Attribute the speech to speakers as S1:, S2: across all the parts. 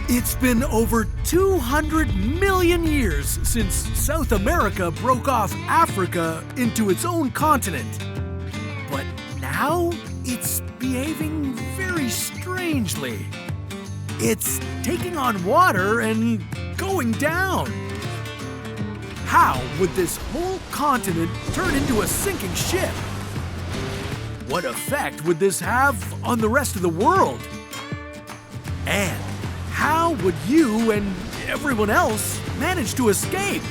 S1: It's been over 200 million years since South America broke off Africa into its own continent. But now it's behaving very strangely. It's taking on water and going down. How would this whole continent turn into a sinking ship? What effect would this have on the rest of the world? And how would you and everyone else manage to escape?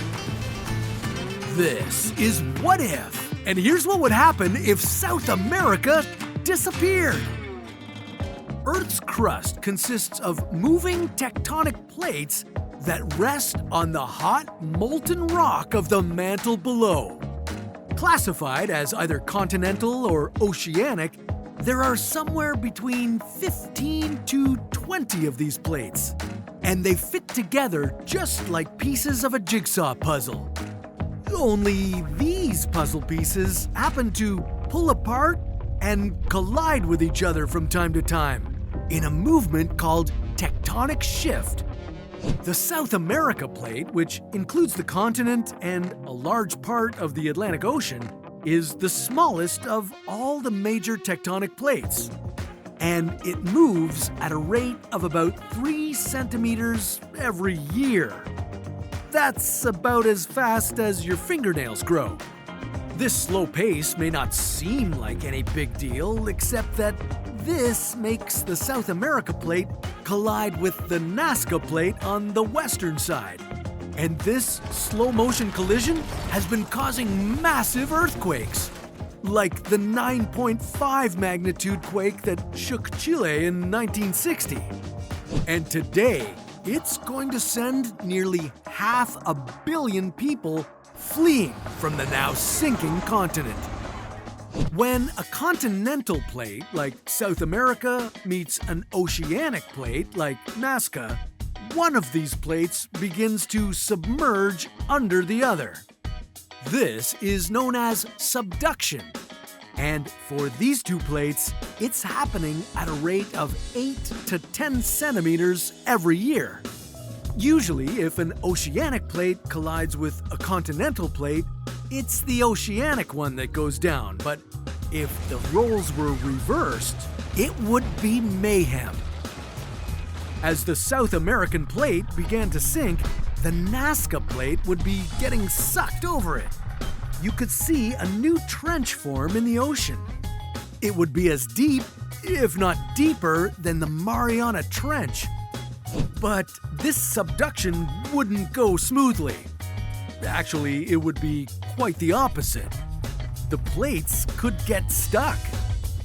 S1: This is What If, and here's what would happen if South America disappeared. Earth's crust consists of moving tectonic plates that rest on the hot, molten rock of the mantle below. Classified as either continental or oceanic, there are somewhere between 15 to 20 of these plates, and they fit together just like pieces of a jigsaw puzzle. Only these puzzle pieces happen to pull apart and collide with each other from time to time in a movement called tectonic shift. The South America plate, which includes the continent and a large part of the Atlantic Ocean, is the smallest of all the major tectonic plates. And it moves at a rate of about 3 centimeters every year. That's about as fast as your fingernails grow. This slow pace may not seem like any big deal, except that this makes the South America plate collide with the Nazca plate on the western side. And this slow-motion collision has been causing massive earthquakes, like the 9.5 magnitude quake that shook Chile in 1960. And today, it's going to send nearly 500 million people fleeing from the now sinking continent. When a continental plate like South America meets an oceanic plate like Nazca, one of these plates begins to submerge under the other. This is known as subduction. And for these two plates, it's happening at a rate of 8 to 10 centimeters every year. Usually, if an oceanic plate collides with a continental plate, it's the oceanic one that goes down. But if the roles were reversed, it would be mayhem. As the South American plate began to sink, the Nazca plate would be getting sucked over it. You could see a new trench form in the ocean. It would be as deep, if not deeper, than the Mariana Trench. But this subduction wouldn't go smoothly. Actually, it would be quite the opposite. The plates could get stuck,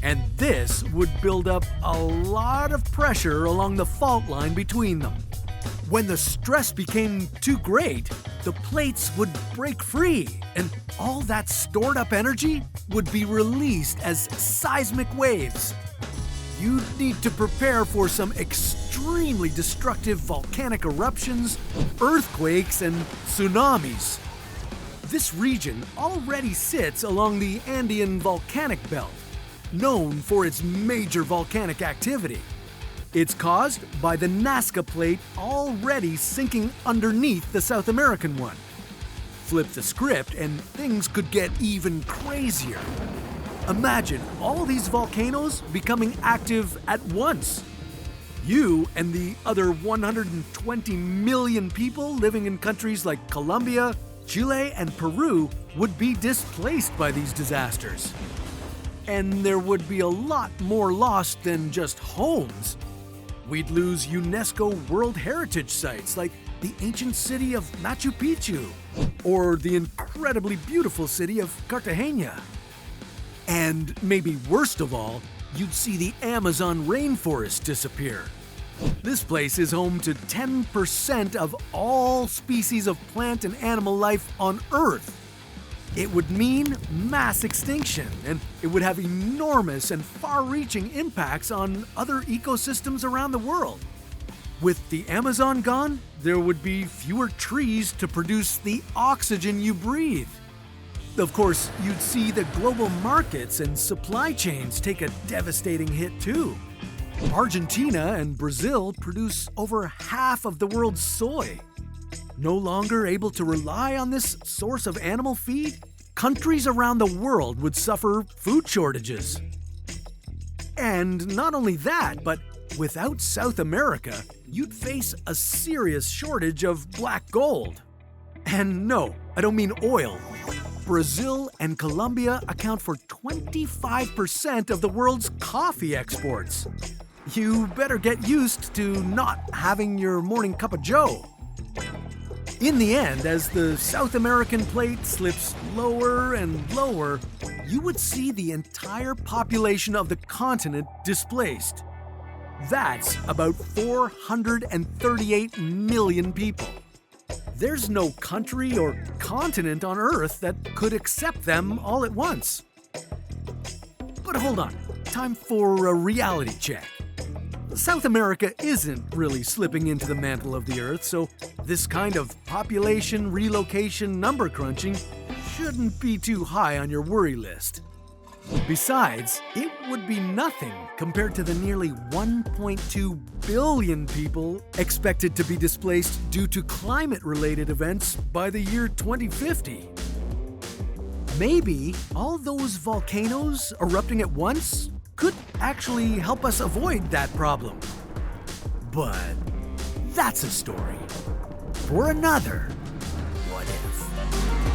S1: and this would build up a lot of pressure along the fault line between them. When the stress became too great, the plates would break free, and all that stored up energy would be released as seismic waves. You'd need to prepare for some extremely destructive volcanic eruptions, earthquakes, and tsunamis. This region already sits along the Andean volcanic belt, known for its major volcanic activity. It's caused by the Nazca plate already sinking underneath the South American one. Flip the script and things could get even crazier. Imagine all these volcanoes becoming active at once. You and the other 120 million people living in countries like Colombia, Chile, and Peru would be displaced by these disasters. And there would be a lot more lost than just homes. We'd lose UNESCO World Heritage sites like the ancient city of Machu Picchu or the incredibly beautiful city of Cartagena. And maybe worst of all, you'd see the Amazon rainforest disappear. This place is home to 10% of all species of plant and animal life on Earth. It would mean mass extinction, and it would have enormous and far-reaching impacts on other ecosystems around the world. With the Amazon gone, there would be fewer trees to produce the oxygen you breathe. Of course, you'd see the global markets and supply chains take a devastating hit too. Argentina and Brazil produce over half of the world's soy. No longer able to rely on this source of animal feed, countries around the world would suffer food shortages. And not only that, but without South America, you'd face a serious shortage of black gold. And no, I don't mean oil. Brazil and Colombia account for 25% of the world's coffee exports. You better get used to not having your morning cup of joe. In the end, as the South American plate slips lower and lower, you would see the entire population of the continent displaced. That's about 438 million people. There's no country or continent on Earth that could accept them all at once. But hold on, time for a reality check. South America isn't really slipping into the mantle of the Earth, so this kind of population relocation number crunching shouldn't be too high on your worry list. Besides, it would be nothing compared to the nearly 1.2 billion people expected to be displaced due to climate-related events by the year 2050. Maybe all those volcanoes erupting at once could actually help us avoid that problem. But that's a story for another What If.